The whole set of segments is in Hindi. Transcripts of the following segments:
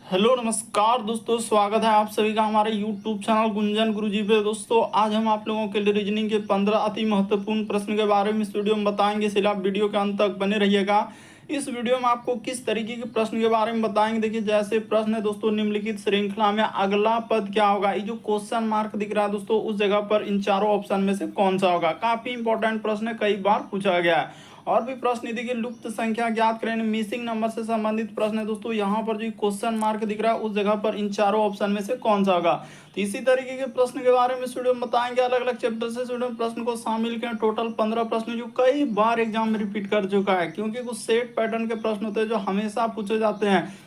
हेलो नमस्कार दोस्तों, स्वागत है आप सभी का हमारे यूट्यूब चैनल गुंजन गुरुजी पे। दोस्तों आज हम आप लोगों के लिए रीजनिंग के 15 अति महत्वपूर्ण प्रश्न के बारे में इस वीडियो में बताएंगे, इसलिए आप वीडियो के अंत तक बने रहिएगा। इस वीडियो में आपको किस तरीके के प्रश्न के बारे में बताएंगे। देखिए जैसे प्रश्न है दोस्तों, निम्नलिखित श्रृंखला में अगला पद क्या होगा। ये जो क्वेश्चन मार्क दिख रहा है दोस्तों, उस जगह पर इन चारों ऑप्शन में से कौन सा होगा। काफी इंपॉर्टेंट प्रश्न है, कई बार पूछा गया है। और भी प्रश्न देखिए, लुप्त संख्या ज्ञात करें, मिसिंग नंबर से संबंधित प्रश्न है दोस्तों। यहाँ पर जो क्वेश्चन मार्क दिख रहा है उस जगह पर इन चारों ऑप्शन में से कौन सा होगा। तो इसी तरीके के प्रश्न के बारे में इस वीडियो में बताएंगे, अलग अलग चैप्टर से वीडियो में प्रश्न को शामिल करें। टोटल 15 प्रश्न जो कई बार एग्जाम में रिपीट कर चुका है, क्योंकि कुछ सेट पैटर्न के प्रश्न होते हैं जो हमेशा पूछे जाते हैं।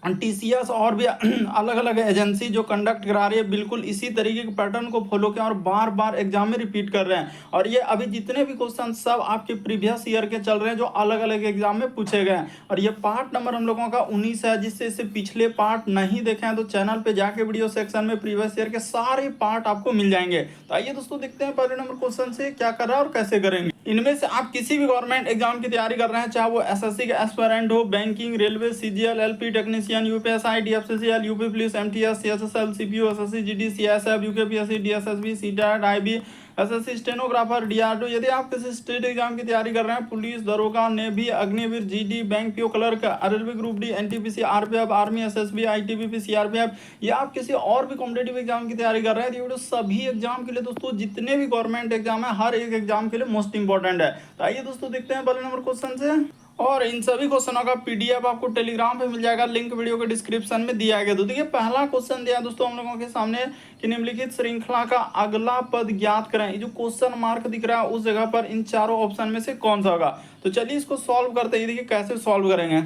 टीसीएस और भी अलग अलग एजेंसी जो कंडक्ट करा रही है, बिल्कुल इसी तरीके के पैटर्न को फॉलो किया और बार बार एग्जाम में रिपीट कर रहे हैं। और ये अभी जितने भी क्वेश्चन सब आपके प्रीवियस ईयर के चल रहे हैं, जो अलग अलग एग्जाम में पूछे गए हैं। और ये पार्ट नंबर हम लोगों का 19 है। जिससे इससे पिछले पार्ट नहीं देखे हैं तो चैनल पे जाके वीडियो सेक्शन में प्रीवियस ईयर के सारे पार्ट आपको मिल जाएंगे। तो आइए दोस्तों देखते हैं पहले नंबर क्वेश्चन से क्या कर रहा है और कैसे करेंगे। इनमें से आप किसी भी गवर्नमेंट एग्जाम की तैयारी कर रहे हैं, चाहे वो एसएससी का एस्पिरेंट हो, banking, railway, CGL, LP technician, UPSI, DFCCL, UP police, MTS, CSSL, CPU, SSC, GD, CSF, UKPSC, DSSB, CTET, IB, SSC stenographer, DRDO. यदि आप किसी स्टेट एग्जाम की तैयारी कर रहे हैं, पुलिस, दरोगा, navy, Agniveer, GD, bank PO clerk, RRB group D, NTPC, RPF, army, SSB, ITBP, CRPF, या आप किसी और भी कॉम्पिटेटिव एग्जाम की तैयारी कर रहे हैं, तो ये वीडियो सभी एग्जाम के लिए दोस्तों, जितने भी गवर्नमेंट एग्जाम है हर एक एग्जाम के लिए मोस्ट इंपॉर्टेंट है। तो आइए दोस्तों देखते हैं पहले नंबर क्वेश्चन से। और इन सभी क्वेश्चनों का पीडीएफ आपको टेलीग्राम पे मिल जाएगा, लिंक वीडियो के डिस्क्रिप्शन में दिया गया। तो देखिए पहला क्वेश्चन दिया दोस्तों हम लोगों के सामने कि निम्नलिखित श्रृंखला का अगला पद ज्ञात करें। ये जो क्वेश्चन मार्क दिख रहा है उस जगह पर इन चारों ऑप्शन में से कौन सा होगा। तो चलिए इसको सॉल्व करते हैं। देखिए कैसे सॉल्व करेंगे।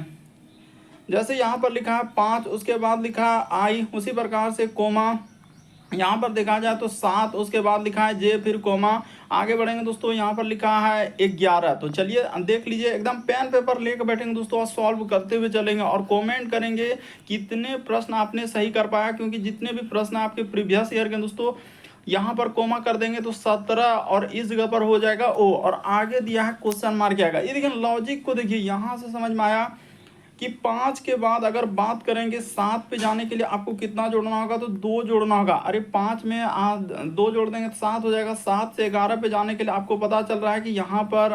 जैसे यहाँ पर लिखा है 5, उसके बाद लिखा है आई, उसी प्रकार से कोमा, यहाँ पर देखा जाए तो 7, उसके बाद लिखा है जे, फिर कोमा। आगे बढ़ेंगे दोस्तों, यहाँ पर लिखा है 11। तो चलिए देख लीजिए, एकदम पेन पेपर लेकर बैठेंगे दोस्तों और सॉल्व करते हुए चलेंगे और कमेंट करेंगे कितने प्रश्न आपने सही कर पाया। क्योंकि जितने भी प्रश्न आपके प्रीवियस ईयर के दोस्तों यहाँ पर कोमा कर देंगे तो 17 और इस जगह पर हो जाएगा ओ, और आगे दिया है क्वेश्चन मार्क आएगा। ये देखिए लॉजिक को देखिए, यहाँ से समझ में आया कि 5 के बाद अगर बात करेंगे 7 पे जाने के लिए आपको कितना जोड़ना होगा, तो 2 जोड़ना होगा। अरे 5 में 2 जोड़ देंगे तो 7 हो जाएगा। 7 से 11 पे जाने के लिए आपको पता चल रहा है कि यहाँ पर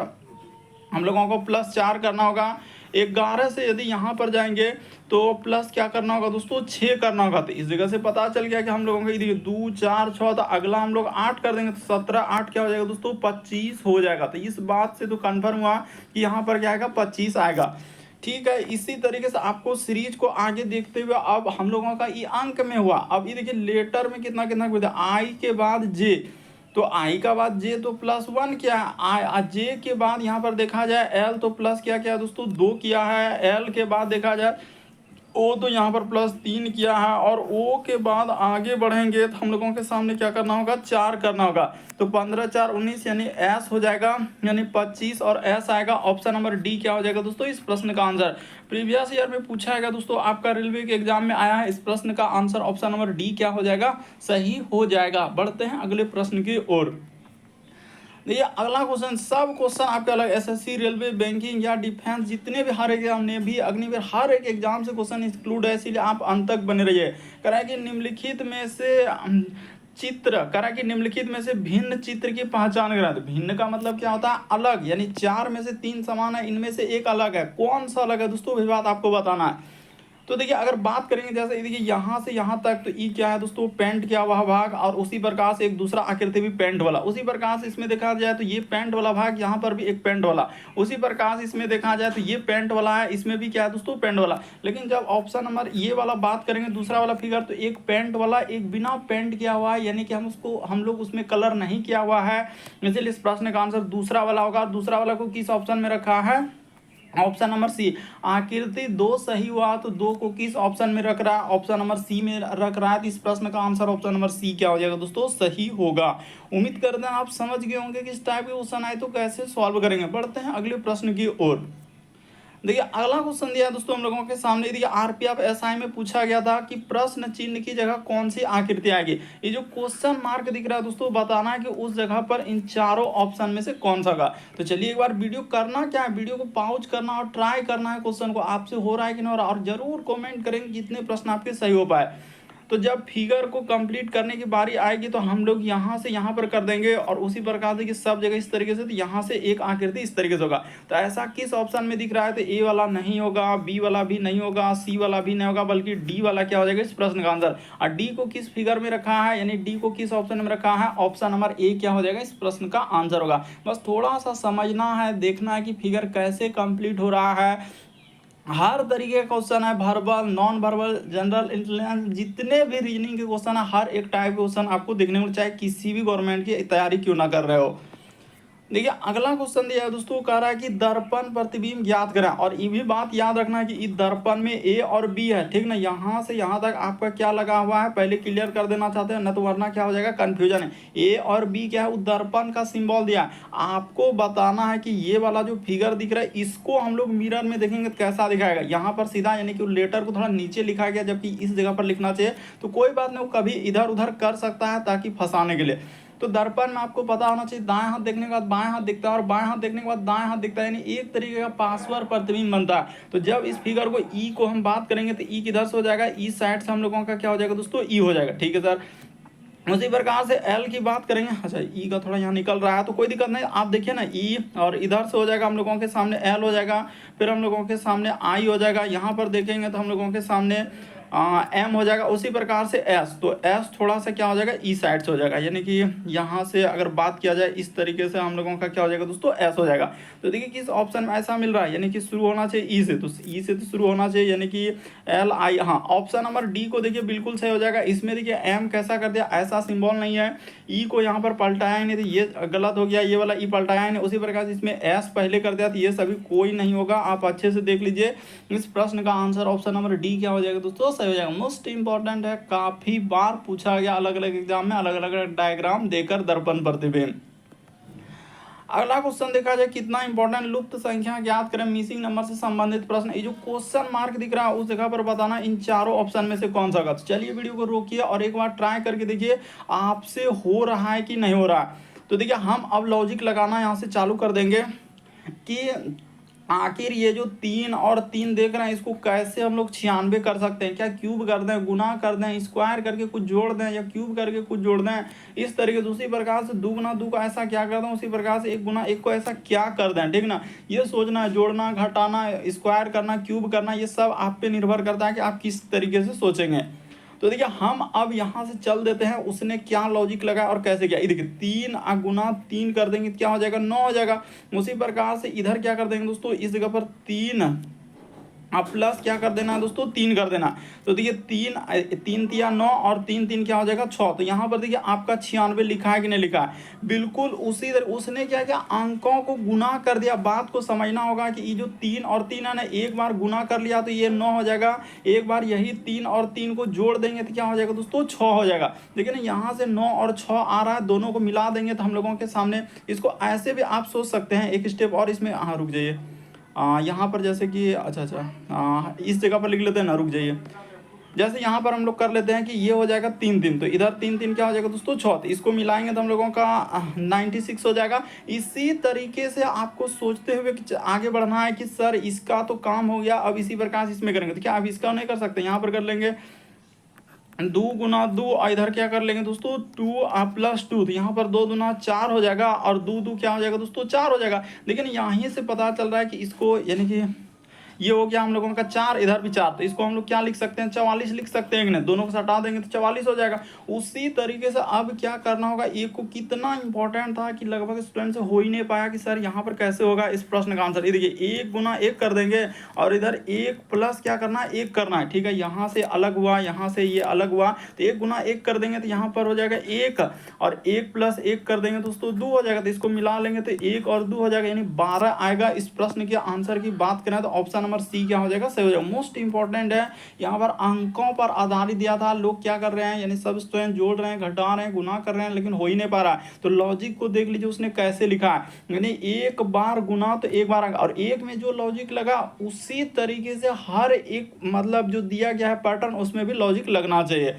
हम लोगों को +4 करना होगा। 11 से यदि यहाँ पर जाएंगे तो प्लस क्या करना होगा दोस्तों, 6 करना होगा। तो इस जगह से पता चल गया कि हम लोगों को 2 4 6, तो अगला हम लोग 8 कर देंगे तो 17 8 क्या हो जाएगा दोस्तों, 25 हो जाएगा। तो इस बात से तो कन्फर्म हुआ कि यहाँ पर क्या आएगा, 25 आएगा। ठीक है, इसी तरीके से आपको सीरीज को आगे देखते हुए अब हम लोगों का ये अंक में हुआ। अब ये देखिए लेटर में कितना कितना आई के बाद जे, तो आई का बाद जे तो +1 क्या है, आई जे के बाद यहाँ पर देखा जाए एल तो प्लस क्या क्या दोस्तों 2 किया है। एल के बाद देखा जाए ओ तो यहाँ पर +3 किया है। और ओ के बाद आगे बढ़ेंगे तो हम लोगों के सामने क्या करना होगा, 4 करना होगा। तो 15 4 19 यानी एस हो जाएगा, यानी 25 और एस आएगा। ऑप्शन नंबर डी क्या हो जाएगा दोस्तों इस प्रश्न का आंसर। प्रीवियस ईयर में पूछा गया दोस्तों, आपका रेलवे के एग्जाम में आया है, इस प्रश्न का आंसर ऑप्शन नंबर डी क्या हो जाएगा, सही हो जाएगा। बढ़ते हैं अगले प्रश्न की ओर। देखिए अगला क्वेश्चन, सब क्वेश्चन आपके अलग एसएससी, रेलवे, बैंकिंग या डिफेंस, जितने भी हर एग्जाम ने भी अग्निवीर हर एक एग्जाम से क्वेश्चन इंक्लूड है, इसीलिए आप अंत तक बने रहिए। करा कि निम्नलिखित में से चित्र, करा कि निम्नलिखित में से भिन्न चित्र की पहचान करा। तो भिन्न का मतलब क्या होता है, अलग, यानी 4 में से 3 समान है, इनमें से एक अलग है। कौन सा अलग है दोस्तों, वही बात आपको बताना है। तो देखिए अगर बात करेंगे जैसे देखिए यहाँ से यहाँ तक, तो ई क्या है दोस्तों, पेंट किया हुआ भाग, और उसी प्रकार से एक दूसरा आकृति भी पेंट वाला। उसी प्रकार से इसमें देखा जाए तो ये पेंट वाला भाग, यहाँ पर भी एक पेंट वाला। उसी प्रकार से इसमें देखा जाए तो ये पेंट वाला है, इसमें भी क्या है दोस्तों, पेंट वाला। लेकिन जब ऑप्शन नंबर ये वाला बात करेंगे, दूसरा वाला फिगर, तो एक पेंट वाला, एक बिना पेंट किया हुआ है, यानी कि हम लोग उसमें कलर नहीं किया हुआ है। इसलिए इस प्रश्न का आंसर दूसरा वाला होगा। दूसरा वाला को किस ऑप्शन में रखा है, ऑप्शन नंबर सी। आकृति 2 सही हुआ तो 2 को किस ऑप्शन में रख रहा है, ऑप्शन नंबर सी में रख रहा है। तो इस प्रश्न का आंसर ऑप्शन नंबर सी क्या हो जाएगा दोस्तों, सही होगा। उम्मीद करते हैं आप समझ गए होंगे कि इस टाइप के क्वेश्चन आए तो कैसे सॉल्व करेंगे। बढ़ते हैं अगले प्रश्न की ओर। देखिए अगला क्वेश्चन दिया है दोस्तों हम लोगों के सामने। देखिए आरपीएफ एसआई में पूछा गया था कि प्रश्न चिन्ह की जगह कौन सी आकृति आएगी। ये जो क्वेश्चन मार्क दिख रहा है दोस्तों, बताना है कि उस जगह पर इन चारों ऑप्शन में से कौन सा होगा। तो चलिए एक बार वीडियो करना क्या है, वीडियो को पॉज करना और ट्राई करना है क्वेश्चन को आपसे हो रहा है कि नहीं हो रहा, और जरूर कमेंट करेंगे कितने प्रश्न आपके सही हो पाए। तो जब फिगर को कंप्लीट करने की बारी आएगी तो हम लोग यहाँ से यहाँ पर कर देंगे, और उसी प्रकार से कि सब जगह इस तरीके से, तो यहाँ से एक आकृति इस तरीके से होगा। तो ऐसा किस ऑप्शन में दिख रहा है, तो ए वाला नहीं होगा, बी वाला भी नहीं होगा, सी वाला भी नहीं होगा, बल्कि डी वाला क्या हो जाएगा इस प्रश्न का आंसर। और डी को किस फिगर में रखा है, यानी डी को किस ऑप्शन में रखा है, ऑप्शन नंबर ए क्या हो जाएगा इस प्रश्न का आंसर होगा। बस थोड़ा सा समझना है, देखना है कि फिगर कैसे कंप्लीट हो रहा है। हर तरीके का क्वेश्चन है, verbal, non verbal, general intelligence, जितने भी रीजनिंग के क्वेश्चन है, हर एक टाइप के क्वेश्चन आपको देखने को, चाहे किसी भी गवर्नमेंट की तैयारी क्यों ना कर रहे हो। देखिए अगला क्वेश्चन दिया है दोस्तों, कह रहा है कि दर्पण प्रतिबिंब ज्ञात करें। और ये भी बात याद रखना है कि इस दर्पण में ए और बी है, ठीक ना। यहाँ से यहाँ तक आपका क्या लगा हुआ है, पहले क्लियर कर देना चाहते हैं, न तो वरना क्या हो जाएगा कंफ्यूजन है। ए और बी क्या है, उस दर्पण का सिंबल दिया है। आपको बताना है कि ये वाला जो फिगर दिख रहा है, इसको हम लोग मिरर में देखेंगे तो कैसा दिखाएगा। यहाँ पर सीधा यानी कि लेटर को थोड़ा नीचे लिखा गया, जबकि इस जगह पर लिखना चाहिए। तो कोई बात नहीं, वो कभी इधर उधर कर सकता है ताकि फंसाने के लिए। तो दर्पण में आपको पता होना चाहिए, दाएं हाथ देखने के बाद बाएं हाथ दिखता है, और बाएं हाथ देखने के बाद दाएं हाथ दिखता है, यानी एक तरीके का पार्श्व प्रतिबिंब बनता है। तो जब इस फिगर को ई को हम बात करेंगे तो ई किधर से हो जाएगा, ई साइड से हम लोगों का क्या हो जाएगा दोस्तों, ई हो जाएगा, ठीक है सर। उसी प्रकार से एल की बात करेंगे, अच्छा ई का थोड़ा यहाँ निकल रहा है तो कोई दिक्कत नहीं, आप देखिए ना ई, और इधर से हो जाएगा हम लोगों के सामने एल हो जाएगा, फिर हम लोगों के सामने आई हो जाएगा, यहाँ पर देखेंगे तो हम लोगों के सामने एम हो जाएगा। उसी प्रकार से एस, तो एस थोड़ा सा क्या हो जाएगा ई साइड से हो जाएगा, यानी कि यहाँ से अगर बात किया जाए इस तरीके से हम लोगों का क्या हो जाएगा दोस्तों, एस हो जाएगा। तो देखिए किस ऑप्शन में ऐसा मिल रहा है, यानी कि शुरू होना चाहिए ई से, तो ई से तो शुरू होना चाहिए, यानी कि एल आई, हाँ ऑप्शन नंबर डी को देखिए बिल्कुल सही हो जाएगा। इसमें देखिए एम कैसा कर दिया, ऐसा सिंबल नहीं है, ई को यहाँ पर पलटाया नहीं, तो ये गलत हो गया, ये वाला ई पलटाया नहीं। उसी प्रकार से इसमें एस पहले कर दिया, तो ये सभी कोई नहीं होगा, आप अच्छे से देख लीजिए। इस प्रश्न का आंसर ऑप्शन नंबर डी क्या हो जाएगा दोस्तों, सही हो जाएगा। मोस्ट इंपॉर्टेंट है, काफी बार पूछा गया अलग अलग एग्जाम में, अलग अलग डायग्राम देकर दर्पण प्रतिबिंब। अगला क्वेश्चन देखा जाए कितना इंपॉर्टेंट, लुप्त संख्या ज्ञात करें, मिसिंग नंबर से संबंधित प्रश्न। ये जो क्वेश्चन मार्क दिख रहा है उस जगह पर बताना इन चारों ऑप्शन में से कौन सा होगा। तो चलिए वीडियो को रोकिए और एक बार ट्राई करके देखिए आपसे हो रहा है कि नहीं हो रहा है। तो देखिए हम अब लॉजिक लगाना यहाँ से चालू कर देंगे कि आखिर ये जो 3 और 3 देख रहे हैं, इसको कैसे हम लोग 96 कर सकते हैं। क्या क्यूब कर दें, गुना कर दें, स्क्वायर करके कुछ जोड़ दें, या क्यूब करके कुछ जोड़ दें, इस तरीके से। उसी प्रकार से 2 गुना 2 का ऐसा क्या कर दें, उसी प्रकार से 1 गुना 1 को ऐसा क्या कर दें, ठीक ना। ये सोचना है, जोड़ना, घटाना, स्क्वायर करना, क्यूब करना, ये सब आप पे निर्भर करता है कि आप किस तरीके से सोचेंगे। तो देखिए हम अब यहाँ से चल देते हैं, उसने क्या लॉजिक लगाया और कैसे किया। ये देखिए 3 गुना 3 कर देंगे क्या हो जाएगा, 9 हो जाएगा। उसी प्रकार से इधर क्या कर देंगे दोस्तों, इस जगह पर 3 प्लस क्या कर देना है दोस्तों, 3 कर देना। तो देखिए 3 तिया 9 और 3 3 क्या हो जाएगा 6। तो यहाँ पर देखिए आपका 96 लिखा है कि नहीं लिखा है, बिल्कुल उसी तरह उसने क्या किया, अंकों को गुना कर दिया। बात को समझना होगा कि ये जो 3 और 3 है ना, एक बार गुना कर लिया तो ये 9 हो जाएगा, एक बार यही 3 और 3 को जोड़ देंगे तो क्या हो जाएगा दोस्तों 6 हो जाएगा। देखिए ना यहाँ से 9 और 6 आ रहा है, दोनों को मिला देंगे तो हम लोगों के सामने, इसको ऐसे भी आप सोच सकते हैं एक स्टेप और इसमें, हाँ रुक जाइए, यहाँ पर जैसे कि अच्छा इस जगह पर लिख लेते हैं ना, रुक जाइए। जैसे यहाँ पर हम लोग कर लेते हैं कि ये हो जाएगा 3 3, तो इधर 3 3 क्या हो जाएगा दोस्तों 6, तो इसको मिलाएंगे तो हम लोगों का 96 हो जाएगा। इसी तरीके से आपको सोचते हुए कि आगे बढ़ना है कि सर इसका तो काम हो गया, अब इसी प्रकार से इसमें करेंगे। तो क्या अब इसका नहीं कर सकते, यहाँ पर कर लेंगे 2 गुना 2, और इधर क्या कर लेंगे दोस्तों 2 प्लस 2, तो यहाँ पर 2 दूना 4 हो जाएगा, और 2 2 क्या हो जाएगा दोस्तों 4 हो जाएगा। लेकिन यहीं से पता चल रहा है कि इसको, यानी कि ये हो गया हम लोगों का 4, इधर भी 4, तो इसको हम लोग क्या लिख सकते हैं 44 लिख सकते हैं कि नहीं, दोनों को हटा देंगे तो 44 हो जाएगा। उसी तरीके से अब क्या करना होगा, एक को कितना इंपॉर्टेंट था कि लगभग स्टूडेंट से हो ही नहीं पाया कि सर यहाँ पर कैसे होगा इस प्रश्न का आंसर। ये देखिए 1 गुना 1 कर देंगे, और इधर 1 प्लस क्या करना है 1 करना है, ठीक है। यहाँ से अलग हुआ, यहाँ से ये अलग हुआ, तो 1 गुना 1 कर देंगे तो यहाँ पर हो जाएगा 1, और 1 प्लस 1 कर देंगे दोस्तों 2 हो जाएगा। तो इसको मिला लेंगे तो 1 और 2 हो जाएगा, यानी 12 आएगा। इस प्रश्न के आंसर की बात करें तो ऑप्शन नंबर सी क्या हो जाएगा, सही हो जाएगा। मोस्ट इंपॉर्टेंट है, यहाँ पर अंकों पर आधारित दिया था, लोग क्या कर रहे हैं, यानी सब स्टूडेंट जोड़ रहे हैं, घटा रहे हैं, गुना कर रहे हैं, लेकिन हो ही नहीं पा रहा है। तो लॉजिक को देख लीजिए उसने कैसे लिखा है, यानी एक बार गुना तो एक बार आएगा, और एक में जो लॉजिक लगा उसी तरीके से हर एक मतलब जो दिया गया है पैटर्न उसमें भी लॉजिक लगना चाहिए।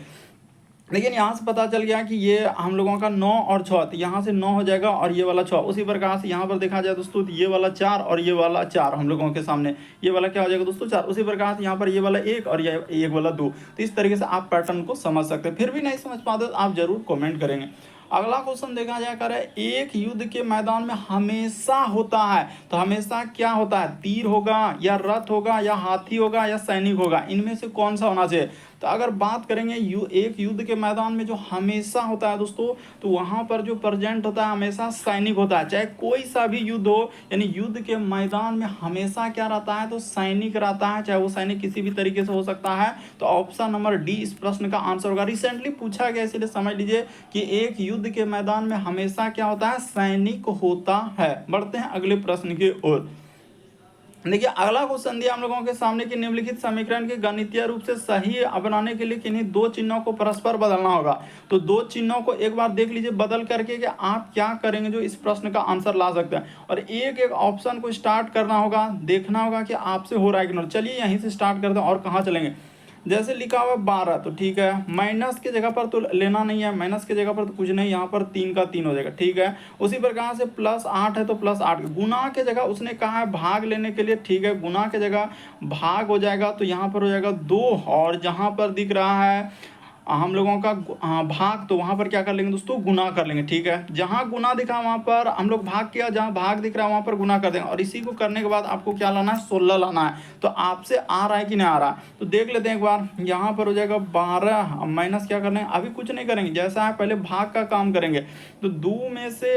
लेकिन यहाँ से पता चल गया कि ये हम लोगों का 9 और 6, तो यहाँ से 9 हो जाएगा और ये वाला 6। उसी प्रकार से यहाँ पर देखा जाए दोस्तों तो ये वाला 4 और ये वाला 4 हम लोगों के सामने, ये वाला क्या हो जाएगा दोस्तों 4। उसी प्रकार से यहाँ पर ये वाला 1 और ये एक वाला 2। तो इस तरीके से आप पैटर्न को समझ सकते हैं। फिर भी नहीं समझ पाते तो आप जरूर कमेंट करेंगे। अगला क्वेश्चन देखा जाए कर एक युद्ध के मैदान में हमेशा होता है, तो हमेशा क्या होता है, तीर होगा या रथ होगा या हाथी होगा या सैनिक होगा, इनमें से कौन सा होना चाहिए। तो अगर बात करेंगे एक युद्ध के मैदान में जो हमेशा होता है दोस्तों, तो वहां पर जो प्रेजेंट होता है हमेशा सैनिक होता है, चाहे कोई सा भी युद्ध हो, यानी युद्ध के मैदान में हमेशा क्या रहता है, तो सैनिक रहता है, चाहे वो सैनिक किसी भी तरीके से हो सकता है। तो ऑप्शन नंबर डी इस प्रश्न का आंसर होगा। रिसेंटली पूछा गया इसलिए समझ लीजिए कि एक युद्ध के मैदान में हमेशा क्या होता है, सैनिक होता है। बढ़ते हैं अगले प्रश्न की ओर। देखिए अगला क्वेश्चन दिया हम लोगों के सामने कि निम्नलिखित समीकरण के गणितीय रूप से सही बनाने के लिए किन्हीं दो चिन्हों को परस्पर बदलना होगा। तो दो चिन्हों को एक बार देख लीजिए बदल करके कि आप क्या करेंगे जो इस प्रश्न का आंसर ला सकते हैं, और एक एक ऑप्शन को स्टार्ट करना होगा, देखना होगा कि आपसे हो रहा है कि नहीं। चलिए यहीं से स्टार्ट करते हैं और कहाँ चलेंगे। जैसे लिखा हुआ 12, तो ठीक है, माइनस के जगह पर तो लेना नहीं है, माइनस के जगह पर तो कुछ नहीं, यहाँ पर 3 का 3 हो जाएगा, ठीक है। उसी प्रकार से +8 है तो +8, गुना के जगह उसने कहा है भाग लेने के लिए, ठीक है, गुना के जगह भाग हो जाएगा, तो यहाँ पर हो जाएगा 2, और जहाँ पर दिख रहा है हम लोगों का भाग, तो वहां पर क्या कर लेंगे दोस्तों, गुना कर लेंगे, ठीक है। जहां गुना दिखा वहां पर हम लोग भाग किया, जहां भाग दिख रहा है वहां पर गुना कर देंगे, और इसी को करने के बाद आपको क्या लाना है, 16 लाना है। तो आपसे आ रहा है कि नहीं आ रहा है, तो देख लेते हैं एक बार। यहाँ पर हो जाएगा 12, माइनस क्या करना है, अभी कुछ नहीं करेंगे, जैसा है पहले भाग का काम करेंगे। तो 2 में से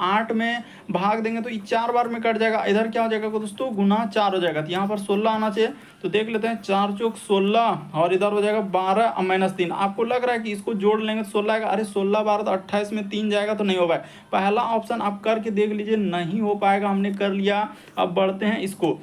8 में भाग देंगे तो 4 बार में कट जाएगा, इधर क्या हो जाएगा दोस्तों, गुना 4 हो जाएगा, तो यहाँ पर 16 आना चाहिए। तो देख लेते हैं, 4 चौक 16, और इधर हो जाएगा 12 -3। आपको लग रहा है कि इसको जोड़ लेंगे तो 16 आएगा, अरे 16 12 तो 28 में 3 जाएगा, तो नहीं हो पाएगा। पहला ऑप्शन आप करके देख लीजिए, नहीं हो पाएगा, हमने कर लिया। अब बढ़ते हैं इसको,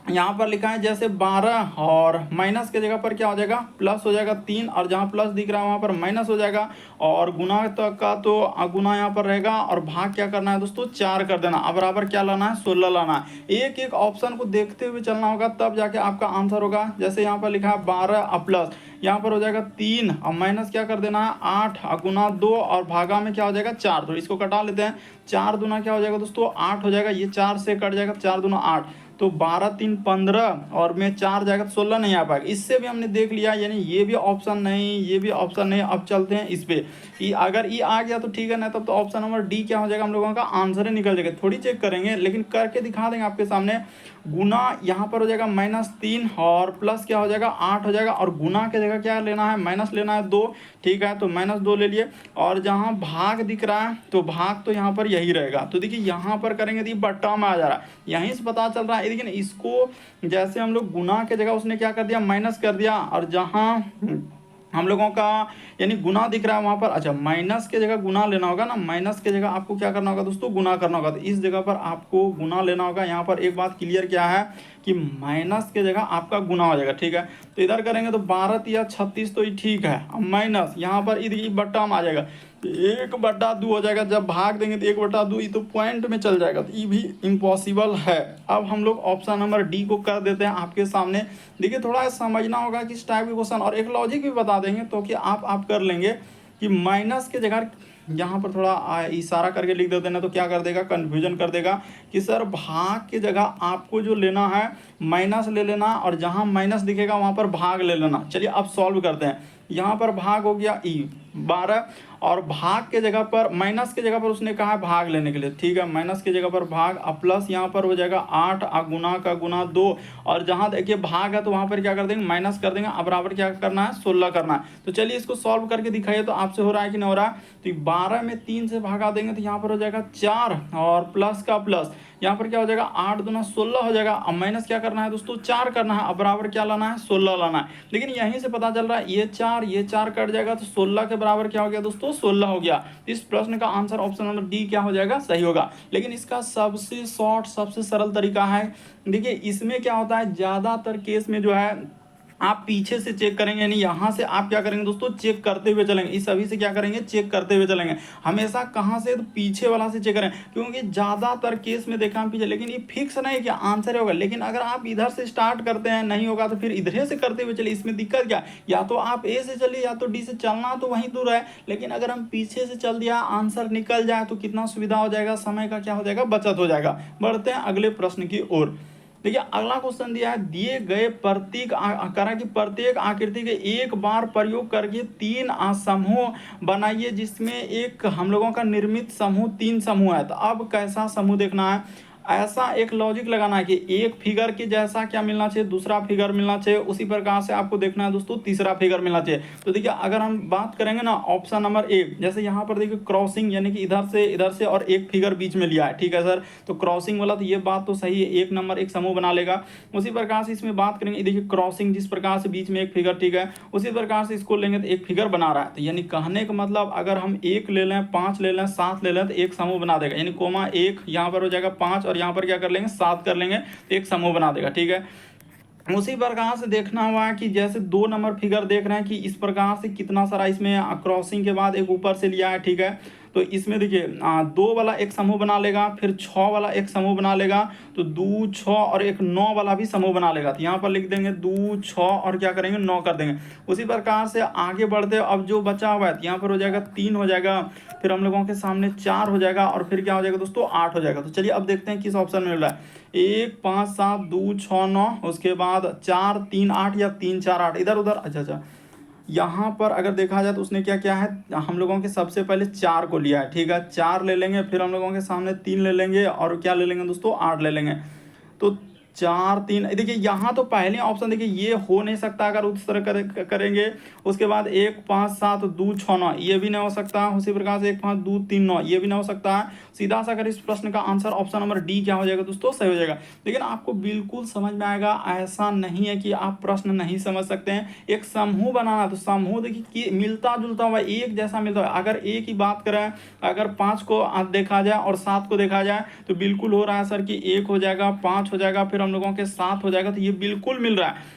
यहाँ पर लिखा है जैसे 12 और माइनस के जगह पर क्या हो जाएगा, प्लस हो जाएगा 3, और जहाँ प्लस दिख रहा है वहाँ पर माइनस हो जाएगा, और गुना तक का तो गुना यहाँ पर रहेगा, और भाग क्या करना है दोस्तों, 4 कर देना। अब बराबर क्या लाना है, 16 लाना है। एक एक ऑप्शन को देखते हुए चलना होगा, तब जाके आपका आंसर होगा। जैसे यहाँ पर लिखा है 12 और प्लस, यहाँ पर हो जाएगा 3, और माइनस क्या कर देना है 8, गुना 2, और भागा में क्या हो जाएगा 4। तो इसको कटा लेते हैं, 4 दूना क्या हो जाएगा दोस्तों, 8 हो जाएगा, ये 4 से कट जाएगा, 4 दूना 8, तो 12 3 15, और में 4 जाएगा तो 16 नहीं आ पाएगा। इससे भी हमने देख लिया, यानी ये भी ऑप्शन नहीं, ये भी ऑप्शन नहीं। अब चलते हैं इस पे, अगर ये आ गया तो ठीक है, नहीं तब तो ऑप्शन नंबर डी क्या हो जाएगा, हम लोगों का आंसर ही निकल जाएगा। थोड़ी चेक करेंगे, लेकिन करके दिखा देंगे आपके सामने। गुना यहाँ पर हो जाएगा -3, और प्लस क्या हो जाएगा 8 हो जाएगा, और गुना के जगह क्या लेना है, माइनस लेना है 2, ठीक है, तो -2 ले लिए। और जहाँ भाग दिख रहा है तो भाग तो यहाँ पर यही रहेगा, तो देखिए यहाँ पर करेंगे तो ये बट्टा में आ जा रहा है, यहीं से पता चल रहा है। लेकिन इसको जैसे हम लोग गुना के जगह उसने क्या कर दिया, माइनस कर दिया, और जहाँ हम लोगों का यानी गुना दिख रहा है वहां पर, अच्छा माइनस के जगह गुना लेना होगा ना, माइनस के जगह आपको क्या करना होगा दोस्तों, गुना करना होगा। तो इस जगह पर आपको गुना लेना होगा। यहाँ पर एक बात क्लियर क्या है कि माइनस के जगह आपका गुना हो जाएगा, ठीक है। तो इधर करेंगे तो 12 या 36, तो ये ठीक है। अब माइनस यहाँ पर इधर बट्टा में आ जाएगा, 1/2 हो जाएगा। जब भाग देंगे तो 1/2, ये तो पॉइंट में चल जाएगा, तो ये भी इम्पॉसिबल है। अब हम लोग ऑप्शन नंबर डी को कर देते हैं आपके सामने। देखिए थोड़ा समझना होगा कि इस टाइप के क्वेश्चन, और एक लॉजिक भी बता देंगे तो कि आप कर लेंगे कि माइनस के जगह यहाँ पर थोड़ा इशारा करके लिख देते हैं, तो क्या कर देगा, कन्फ्यूजन कर देगा कि सर भाग की जगह आपको जो लेना है माइनस ले लेना, और जहाँ माइनस दिखेगा वहाँ पर भाग ले लेना। चलिए अब सॉल्व करते हैं। यहाँ पर भाग हो गया 12, और भाग के जगह पर माइनस के जगह पर उसने कहा है भाग लेने के लिए, ठीक है, माइनस की जगह पर भाग, अब प्लस यहाँ पर हो जाएगा 8, गुना का गुना 2, और जहाँ देखिए भाग है तो वहाँ पर क्या कर देंगे, माइनस कर देंगे। अब बराबर क्या करना है, 16 करना है। तो चलिए इसको सॉल्व करके दिखाइए तो आपसे हो रहा है कि नहीं हो रहा है। तो 12 में 3 से भागा देंगे तो यहाँ पर हो जाएगा 4, और प्लस का प्लस, यहाँ पर क्या हो जाएगा 8 दूना 16 हो जाएगा। अब माइनस क्या करना है दोस्तों, 4 करना है। अब बराबर क्या लाना है, 16 लाना है। लेकिन यहीं से पता चल रहा है ये 4 कट जाएगा, तो 16 के बराबर क्या हो गया दोस्तों 16 हो गया। इस प्रश्न का आंसर ऑप्शन नंबर डी क्या हो जाएगा सही होगा। लेकिन इसका सबसे शॉर्ट सबसे सरल तरीका है, देखिए इसमें क्या होता है ज्यादातर केस में जो है आप पीछे से चेक करेंगे, यानी यहाँ से आप क्या करेंगे दोस्तों चेक करते हुए चलेंगे, इस सभी से क्या करेंगे चेक करते हुए चलेंगे हमेशा। कहाँ से तो पीछे वाला से चेक करें, क्योंकि ज्यादातर केस में देखा हम पीछे, लेकिन ये फिक्स नहीं कि आंसर होगा। लेकिन अगर आप इधर से स्टार्ट करते हैं नहीं होगा तो फिर इधर से करते हुए चलिए, इसमें दिक्कत क्या, या तो आप ए से चलिए या तो डी से, चलना तो वहीं दूर है। लेकिन अगर हम पीछे से चल दिया आंसर निकल जाए तो कितना सुविधा हो जाएगा, समय का क्या हो जाएगा बचत हो जाएगा। बढ़ते हैं अगले प्रश्न की ओर। देखिए अगला क्वेश्चन दिया है, दिए गए प्रतीक करा कि प्रत्येक आकृति के एक बार प्रयोग करके 3 समूह बनाइए जिसमें एक हम लोगों का निर्मित समूह 3 समूह है। तो अब कैसा समूह देखना है, ऐसा एक लॉजिक लगाना है कि एक फिगर के जैसा क्या मिलना चाहिए दूसरा फिगर मिलना चाहिए, उसी प्रकार से आपको देखना है दोस्तों तीसरा फिगर मिलना चाहिए। तो देखिए अगर हम बात करेंगे ना ऑप्शन नंबर ए, जैसे यहाँ पर देखिए क्रॉसिंग यानी कि इधर से और एक फिगर बीच में लिया है, ठीक है सर, तो क्रॉसिंग वाला तो ये बात तो सही है, एक नंबर एक समूह बना लेगा। उसी प्रकार से इसमें बात करेंगे, देखिए क्रॉसिंग जिस प्रकार से बीच में एक फिगर, ठीक है, उसी प्रकार से इसको लेंगे तो एक फिगर बना रहा है। तो यानी कहने का मतलब अगर हम 1 ले लें 5 ले लें 7 ले लें तो एक समूह बना देगा, यानी कोमा 1 यहाँ पर हो जाएगा 5 और यहाँ पर क्या कर लेंगे 7 कर लेंगे तो एक समूह बना देगा, ठीक है। उसी प्रकार से देखना हुआ कि जैसे 2 नंबर फिगर देख रहे हैं कि इस प्रकार से कितना सारा इसमें क्रॉसिंग के बाद एक ऊपर से लिया है, ठीक है। तो इसमें देखिए 2 वाला एक समूह बना लेगा, फिर 6 वाला एक समूह बना लेगा, तो 2 6 और एक 9 वाला भी समूह बना लेगा। तो यहाँ पर लिख देंगे 2 6 और क्या करेंगे 9 कर देंगे। उसी प्रकार से आगे बढ़ते अब जो बचा हुआ है यहाँ पर हो जाएगा 3 हो जाएगा, फिर हम लोगों के सामने 4 हो जाएगा और फिर क्या हो जाएगा दोस्तों 8 हो जाएगा। तो चलिए अब देखते हैं किस ऑप्शन में मिल रहा है, 1 5 7 2 6 9, उसके बाद 4 3 8 या 3 4 8 इधर उधर। अच्छा यहाँ पर अगर देखा जाए तो उसने क्या किया है, हम लोगों के सबसे पहले 4 को लिया है, ठीक है, 4 ले लेंगे, फिर हम लोगों के सामने 3 ले लेंगे और क्या ले लेंगे दोस्तों 8 ले लेंगे। तो 4 3, देखिए यहाँ तो पहले ऑप्शन देखिए ये हो नहीं सकता अगर उस तरह करेंगे। उसके बाद 1 5 7 2 6 9 ये भी नहीं हो सकता। उसी प्रकार से 1 5 2 3 9 ये भी नहीं हो सकता है। सीधा सा अगर इस प्रश्न का आंसर ऑप्शन नंबर डी क्या हो जाएगा दोस्तों सही हो जाएगा। लेकिन आपको बिल्कुल समझ में आएगा, ऐसा नहीं है कि आप प्रश्न नहीं समझ सकते हैं। एक समूह बनाना, तो समूह देखिए कि मिलता जुलता हुआ एक जैसा मिलता है। अगर एक ही बात करें, अगर 5 को देखा जाए और 7 को देखा जाए तो बिल्कुल हो रहा है सर कि 1 हो जाएगा 5 हो जाएगा फिर हम लोगों के 7 हो जाएगा, तो ये बिल्कुल मिल रहा है।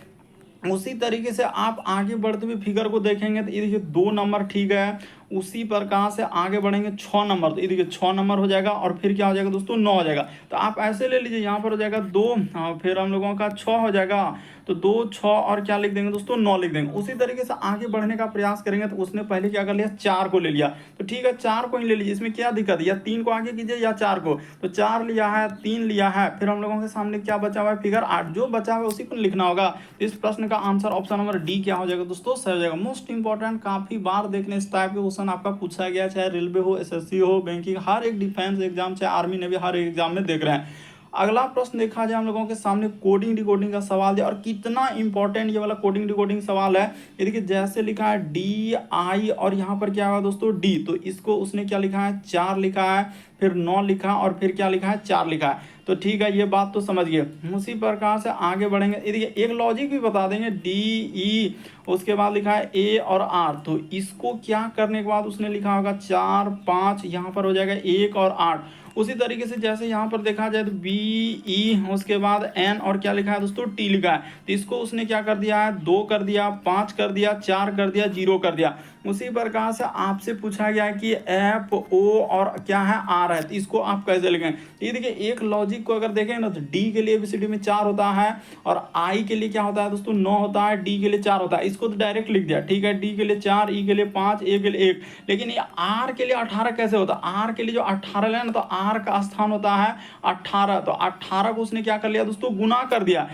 उसी तरीके से आप आगे बढ़ते हुए फिगर को देखेंगे तो ये देखिए 2 नंबर, ठीक है, उसी प्रकार से आगे बढ़ेंगे 6 नंबर, तो ये देखिए 6 नंबर हो जाएगा और फिर क्या हो जाएगा दोस्तों 9 हो जाएगा। तो आप ऐसे ले लीजिए, यहाँ पर हो जाएगा 2 फिर हम लोगों का 6 हो जाएगा, तो 2 6 और क्या लिख देंगे दोस्तों 9 लिख देंगे। उसी तरीके से आगे बढ़ने का प्रयास करेंगे तो उसने पहले क्या कर लिया 4 को ले लिया, तो ठीक है 4 को ही ले लीजिए, इसमें क्या दिक्कत है, या 3 को आगे कीजिए या 4 को। तो 4 लिया है 3 लिया है, फिर हम लोगों के सामने क्या बचा हुआ है फिगर 8, जो बचा हुआ है उसी को लिखना होगा। इस प्रश्न का आंसर ऑप्शन नंबर डी क्या हो जाएगा दोस्तों सही हो जाएगा। मोस्ट इंपॉर्टेंट, काफी बार देखने इस टाइप के क्वेश्चन आपका पूछा गया, चाहे रेलवे हो एसएससी हो बैंकिंग, हर एक डिफेंस एग्जाम, चाहे आर्मी नेवी, हर एक एग्जाम में देख रहे हैं। अगला प्रश्न देखा जाए हम लोगों के सामने कोडिंग डिकोडिंग का सवाल दिया, और कितना इंपॉर्टेंट ये वाला कोडिंग डिकोडिंग सवाल है। ये देखिए जैसे लिखा है डी आई और यहाँ पर क्या हुआ दोस्तों डी, तो इसको उसने क्या लिखा है 4 लिखा है, फिर 9 लिखा और फिर क्या लिखा है 4 लिखा है। तो ठीक है ये बात तो समझ गए। उसी प्रकार से आगे बढ़ेंगे, ये देखिए एक लॉजिक भी बता देंगे, डी ई उसके बाद लिखा है ए और आर, तो इसको क्या करने के बाद उसने लिखा होगा 4 5, यहाँ पर हो जाएगा 1 और 8। उसी तरीके से जैसे यहाँ पर देखा जाए तो बी ई उसके बाद एन और क्या लिखा है दोस्तों टी लिखा है, तो इसको उसने क्या कर दिया है 2 कर दिया, 5 कर दिया, 4 कर दिया, 0 कर दिया। उसी प्रकार से आपसे पूछा गया है कि एफ ओ और क्या है आर है, तो इसको आप कैसे लिखें। ये देखिए एक लॉजिक को अगर देखें ना तो डी के लिए एबीसीडी में 4 होता है और आई के लिए क्या होता है दोस्तों 9 होता है, डी के लिए 4 होता है, इसको तो डायरेक्ट लिख दिया, ठीक है, डी के लिए 4, ई के लिए 5, ए के लिए 1। लेकिन ये आर के लिए 18 कैसे होता है, आर के लिए जो 18 है ना, तो आर का स्थान होता है 18, तो 18 को उसने क्या कर लिया दोस्तों गुना कर दिया।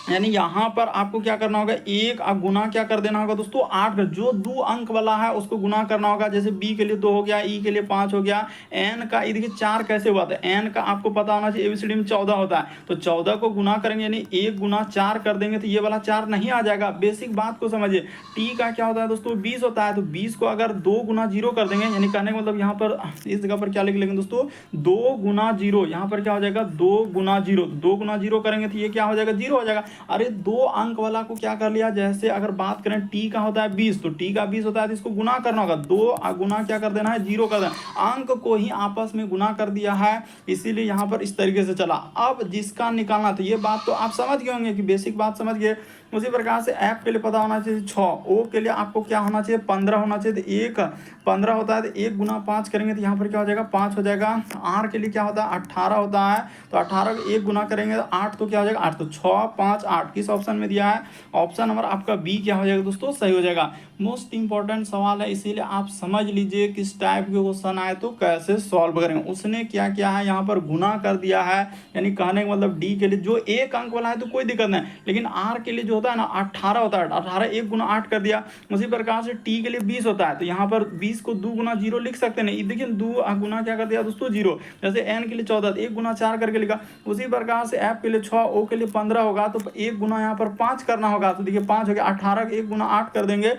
यानी यहाँ पर आपको क्या करना होगा, एक आप गुना क्या कर देना होगा दोस्तों 8 का, जो 2 अंक वाला है उसको गुना करना होगा। जैसे बी के लिए 2 हो गया, ई के लिए 5 हो गया, एन का ये देखिए 4 कैसे हुआ था, एन का आपको पता होना चाहिए एबीसीडी में 14 होता है, तो 14 को गुना करेंगे यानी 1 गुना 4 कर देंगे तो ये वाला 4 नहीं आ जाएगा। बेसिक बात को समझिए, टी का क्या होता है दोस्तों 20 होता है, तो 20 को अगर 2 गुना 0 कर देंगे, यानी कहने का मतलब यहाँ पर इस जगह पर क्या लिख लेंगे दोस्तों 2 गुना 0, यहाँ पर क्या हो जाएगा 2 गुना 0, 2 गुना 0 करेंगे तो ये क्या हो जाएगा 0 हो जाएगा। अरे 2 अंक वाला को क्या कर लिया, जैसे अगर बात करें टी का होता है 20, तो टी का 20 होता है तो इसको गुना करना होगा, 2 गुना क्या कर देना है, 0 कर देना, अंक को ही आपस में गुना कर दिया है, इसीलिए यहाँ पर इस तरीके से चला। अब जिसका निकालना था, ये बात तो आप समझ गए होंगे कि बेसिक बात समझ गए। उसी प्रकार से एफ के लिए पता होना चाहिए 6, ओ के लिए आपको क्या होना चाहिए 15 होना चाहिए, तो 1 15 होता है, तो 1 गुना 5 करेंगे तो यहाँ पर क्या हो जाएगा 5 हो जाएगा। आर के लिए क्या होता है 18 होता है, तो 18 को 1 गुना करेंगे तो 8, तो क्या हो जाएगा 8, तो 6 5 8 किस ऑप्शन में दिया है, ऑप्शन नंबर आपका बी क्या हो जाएगा दोस्तों, सही हो जाएगा। मोस्ट इंपॉर्टेंट सवाल है, इसीलिए आप समझ लीजिए किस टाइप के क्वेश्चन आए तो कैसे सॉल्व करेंगे। उसने क्या किया है यहाँ पर गुना कर दिया है, यानी कहने का मतलब डी के लिए जो 1 अंक वाला है तो कोई दिक्कत नहीं, लेकिन आर के लिए जो होता है ना 18 होता है, 18 1 गुना 8 कर दिया। उसी प्रकार से टी के लिए 20 होता है, तो यहाँ पर 20 को 2 गुना 0 लिख सकते हैं, देखिए 2 गुना क्या कर दिया दोस्तों 0। जैसे एन के लिए 14, 1 गुना 4 करके लिखा। उसी प्रकार से एफ के लिए 6, ओ के लिए 15 होगा, तो 1 गुना यहाँ पर 5 करना होगा, तो देखिए 5 हो गया, 18 1 गुना 8 कर देंगे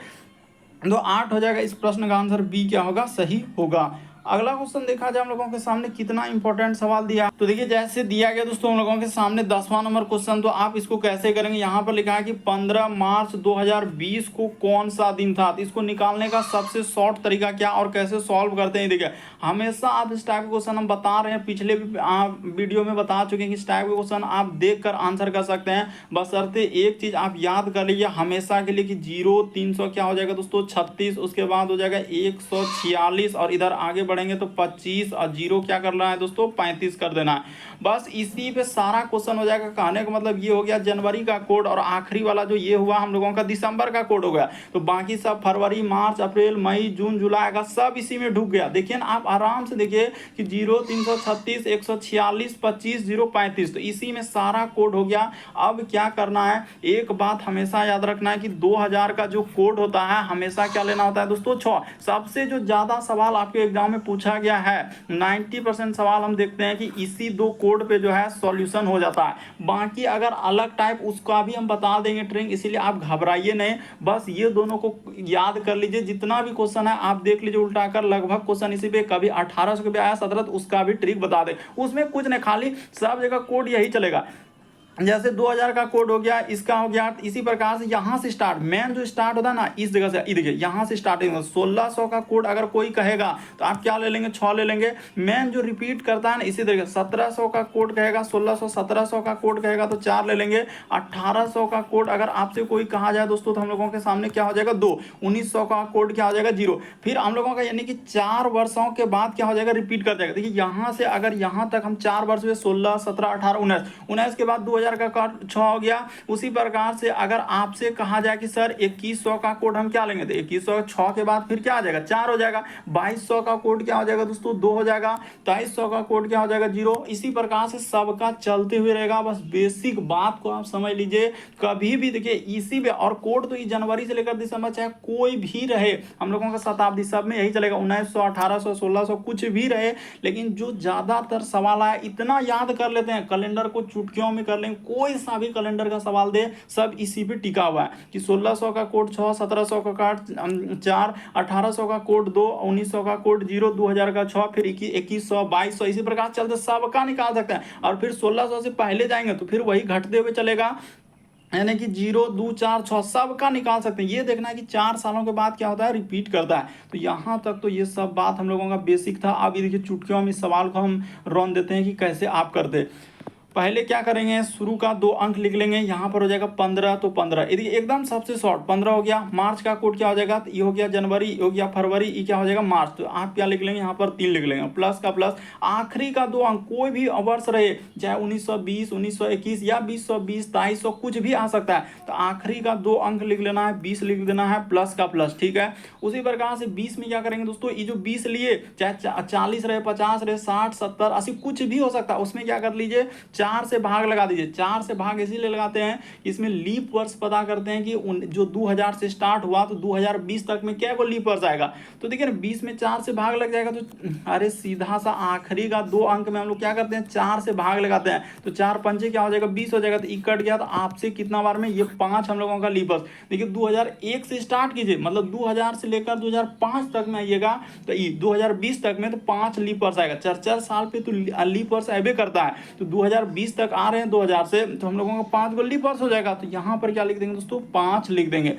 तो 8 हो जाएगा। इस प्रश्न का आंसर बी क्या होगा, सही होगा। अगला क्वेश्चन देखा जाए हम लोगों के सामने कितना इंपॉर्टेंट सवाल दिया, तो देखिए जैसे दिया गया दोस्तों हम लोगों के सामने 10वां नंबर क्वेश्चन, तो आप इसको कैसे करेंगे, यहाँ पर लिखा है कि 15 मार्च 2020 को कौन सा दिन था, तो इसको निकालने का सबसे शॉर्ट तरीका क्या और कैसे सॉल्व करते हैं। देखिए हमेशा आप इस टाइप के क्वेश्चन हम बता रहे हैं, पिछले भी वीडियो में बता चुके हैं कि इस टाइप के क्वेश्चन आप देख कर आंसर कर सकते हैं, बशर्ते एक चीज आप याद कर लीजिए हमेशा के लिए कि 0 300 क्या हो जाएगा दोस्तों 36, उसके बाद हो जाएगा 146 और इधर आगे बढ़ेंगे तो 25 और 0 क्या करना है दोस्तों 35 कर देना है। बस इसी पे सारा क्वेश्चन हो जाएगा। कहने का मतलब ये हो गया जनवरी का कोड, और आखिरी वाला जो ये हुआ हम लोगों का दिसंबर का कोड हो गया, तो बाकी सब फरवरी मार्च अप्रैल मई जून जुलाई का सब इसी में ढुक गया। देखिए ना आप आराम से देखिए कि 0 336 146 25 0 35, तो इसी में सारा कोड हो गया। अब क्या करना है, एक बात हमेशा याद रखना है कि 2000 का जो कोड होता है हमेशा क्या लेना होता है दोस्तों 6। सबसे जो ज्यादा सवाल आपके एग्जाम में पूछा गया है 90% सवाल हम देखते हैं कि इसी 2 कोड पे जो है सॉल्यूशन हो जाता है। बाकी अगर अलग टाइप उसका भी हम बता देंगे ट्रिक, इसीलिए आप घबराइए नहीं, बस ये दोनों को याद कर लीजिए। जितना भी क्वेश्चन है आप देख लीजिए उल्टा कर, लगभग क्वेश्चन इसी पे कभी 1800 के भी आया 17, तो उसका भी ट्रिक बता दे, उसमें कुछ नहीं, खाली सब जगह कोड यही चलेगा। जैसे 2000 का कोड हो गया, इसका हो गया, इसी प्रकार से यहाँ से स्टार्ट, मेन जो स्टार्ट होता है ना इस जगह से, देखिए यहाँ से स्टार्टिंग 1600 का कोड अगर कोई कहेगा तो आप क्या ले लेंगे 6 ले लेंगे। मेन जो रिपीट करता है ना इसी तरीके 1700 का कोड कहेगा 1600, 1700 का कोड कहेगा तो 4 ले लेंगे। 1800 का कोड अगर आपसे कोई कहा जाए दोस्तों तो हम लोगों के सामने क्या हो जाएगा 2। 1900 का कोड क्या हो जाएगा 0। फिर हम लोगों का यानी कि 4 वर्षों के बाद क्या हो जाएगा रिपीट कर जाएगा। देखिए यहाँ से अगर यहाँ तक हम 4 वर्ष हुए 16 17 18 19, 19 के बाद 2000 का कोड 6 हो गया। उसी प्रकार से अगर आपसे कहा जाए कि सर 2100 का कोड हम क्या लेंगे, तो 2100 6 के बाद फिर क्या आ जाएगा 4 हो जाएगा। 2200 का कोड क्या हो जाएगा दोस्तों 2 हो जाएगा। 2300 का कोड क्या हो जाएगा 0। इसी प्रकार से सबका चलते हुए रहेगा। बस बेसिक बात को आप समझ लीजिए। कभी भी देखिए इसी पे, और कोड तो ये जनवरी से लेकर दिसंबर चाहे कोई भी रहे, हम लोगों का शताब्दी सब में यही चलेगा। 1900 1800 1600 कुछ भी रहे, लेकिन जो ज्यादातर सवाल आया इतना याद कर लेते हैं, कैलेंडर को चुटकियों में कर लेंगे। कोई सा भी कैलेंडर का सवाल दे सब इसी पे टिका हुआ है कि 1600 का कोड 6, 1700 का कोड 4, 1800 का कोड 2, 1900 का कोड 0, 2000 का 6, फिर 2100 2200, इसी प्रकार चलते सबका निकाल सकते हैं। और फिर 1600 से पहले जाएंगे तो फिर वही घटते हुए चलेगा, यानी कि 0 2 4 6 सबका निकाल सकते हैं। ये देखना है कि 4 सालों के बाद क्या होता है रिपीट करता है। तो यहाँ तक तो ये सब बात हम लोगों का बेसिक था। अब ये देखिए चुटकियों में इस सवाल को हम रौन देते हैं कि कैसे आप करते। पहले क्या करेंगे, शुरू का 2 अंक लिख लेंगे। यहाँ पर हो जाएगा 15, तो 15 यदि एकदम सबसे शॉर्ट 15 हो गया। मार्च का कोड क्या हो जाएगा, तो ये हो गया जनवरी, ये हो गया फरवरी, ये क्या हो जाएगा मार्च। तो आप क्या लिख लेंगे यहाँ पर 3 लिख लेंगे, प्लस का प्लस। आखिरी का 2 अंक कोई भी वर्ष रहे, चाहे 1920 1921 या 2020 2200 कुछ भी आ सकता है। तो आखिरी का 2 अंक लिख लेना है, 20 लिख देना है, प्लस का प्लस। ठीक है। उसी प्रकार से 20 में क्या करेंगे दोस्तों, ये जो 20 लिए चाहे 40 रहे 50 रहे 60 70 80 कुछ भी हो सकता है, उसमें क्या कर लीजिए 4 से भाग लगा दीजिए। 4 से भाग इसीलिए लगाते हैं, इसमें लीप वर्ष पता करते हैं कि जो 2000 से स्टार्ट हुआ तो 2020 तक में क्या को लीप वर्ष आएगा। तो देखिए ना 20 में 4 से भाग लग जाएगा, तो अरे सीधा सा आखिरी का 2 अंक में हम लोग क्या करते हैं 4 से भाग लगाते हैं। तो 4 पंचे क्या हो जाएगा 20 हो जाएगा। तो ई कट गया, तो आपसे कितना बार में ये 5 हम लोगों का लीप वर्ष। देखिए 2001 से स्टार्ट कीजिए, मतलब 2000 से लेकर 2005 तक में आइएगा, तो 2020 तक में तो 5 लीप वर्ष आएगा। 4 4 साल पे तो लीप वर्ष आए करता है। तो 2020 तक आ रहे हैं 2000 से, तो हम लोगों का 5 गुल्ली पर्स हो जाएगा। तो यहाँ पर क्या लिख देंगे दोस्तों, 5 लिख देंगे।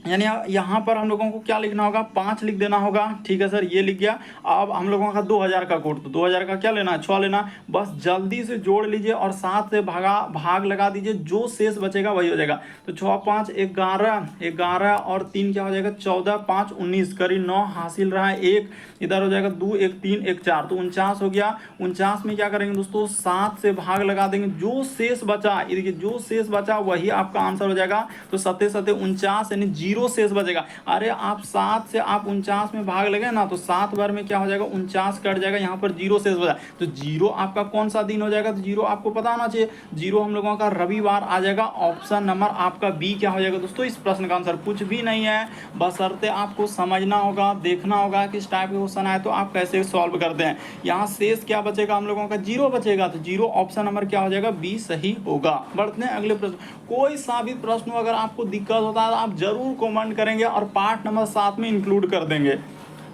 यानी यहाँ पर हम लोगों को क्या लिखना होगा, 5 लिख देना होगा। ठीक है सर, ये लिख गया। अब हम लोगों का 2000 का कोड, तो 2000 का क्या लेना है, 6 लेना। बस जल्दी से जोड़ लीजिए और 7 से भाग लगा दीजिए, जो शेष बचेगा वही हो जाएगा। तो 6 5 11, 11 और 3 क्या हो जाएगा, 14 5 19, करीब 9 हासिल रहा है, 1 इधर हो जाएगा, 2 1 3 1 4, तो 49 हो गया। 49 में क्या करेंगे दोस्तों, 7 से भाग लगा देंगे, जो शेष बचा, ये देखिए जो शेष बचा वही आपका आंसर हो जाएगा। तो 7 7 49 यानी 0 शेष बचेगा। अरे आप 7 से आप 49 में भाग लगे ना, तो 7 बार में क्या हो जाएगा, 49 कट जाएगा, यहाँ पर 0 शेष बचा। तो 0 आपका कौन सा दिन हो जाएगा, तो 0 आपको पता होना चाहिए, 0 हम लोगों का रविवार आ जाएगा। ऑप्शन नंबर आपका बी क्या हो जाएगा दोस्तों, इस प्रश्न का आंसर। कुछ भी नहीं है, बशर्ते आपको समझना होगा, देखना होगा कि इस टाइप के क्वेश्चन आए तो आप कैसे सॉल्व करते हैं। यहाँ शेष क्या बचेगा हम लोगों का, 0 बचेगा। तो 0 ऑप्शन नंबर क्या हो जाएगा, बी सही होगा। बढ़ते हैं अगले प्रश्न। कोई सा भी प्रश्न अगर आपको दिक्कत होता है तो आप जरूर कमेंट करेंगे और पार्ट नंबर 7 में इंक्लूड कर देंगे।